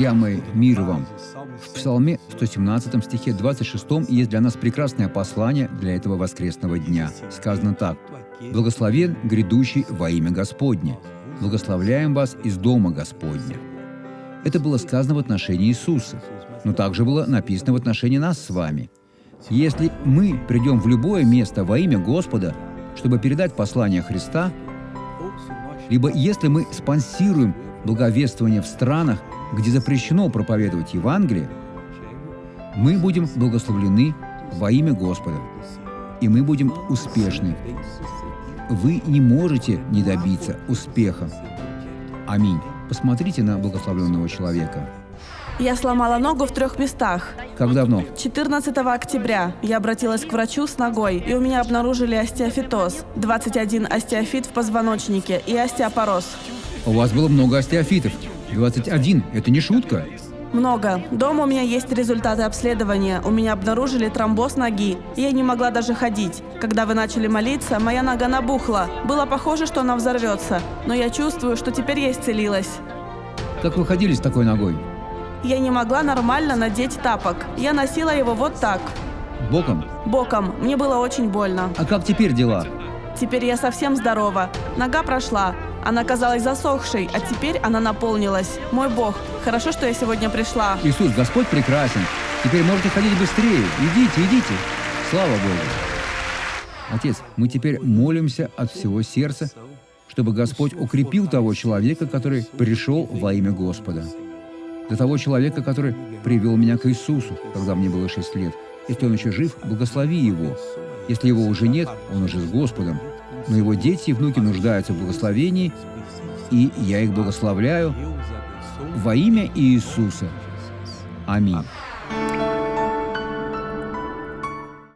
Друзья мои, мир вам! В Псалме 117 стихе 26 есть для нас прекрасное послание для этого воскресного дня. Сказано так: «Благословен грядущий во имя Господне. Благословляем вас из дома Господня». Это было сказано в отношении Иисуса, но также было написано в отношении нас с вами. Если мы придем в любое место во имя Господа, чтобы передать послание Христа, либо если мы спонсируем благовествование в странах, где запрещено проповедовать Евангелие, мы будем благословлены во имя Господа, и мы будем успешны. Вы не можете не добиться успеха. Аминь. Посмотрите на благословленного человека. Я сломала ногу в 3 местах. Как давно? 14 октября я обратилась к врачу с ногой, и у меня обнаружили остеофитоз, 21 остеофит в позвоночнике и остеопороз. У вас было много остеофитов. 21. Это не шутка. Много. Дома у меня есть результаты обследования. У меня обнаружили тромбоз ноги, и я не могла даже ходить. Когда вы начали молиться, моя нога набухла. Было похоже, что она взорвется, но я чувствую, что теперь я исцелилась. Как вы ходили с такой ногой? Я не могла нормально надеть тапок. Я носила его вот так. Боком? Боком. Мне было очень больно. А как теперь дела? Теперь я совсем здорова. Нога прошла. Она казалась засохшей, а теперь она наполнилась. Мой Бог, хорошо, что я сегодня пришла. Иисус, Господь прекрасен. Теперь можете ходить быстрее. Идите, идите. Слава Богу. Отец, мы теперь молимся от всего сердца, чтобы Господь укрепил того человека, который пришел во имя Господа. Для того человека, который привел меня к Иисусу, когда мне было 6 лет. Если он еще жив, благослови его. Если его уже нет, он уже с Господом. Но его дети и внуки нуждаются в благословении, и я их благословляю во имя Иисуса. Аминь.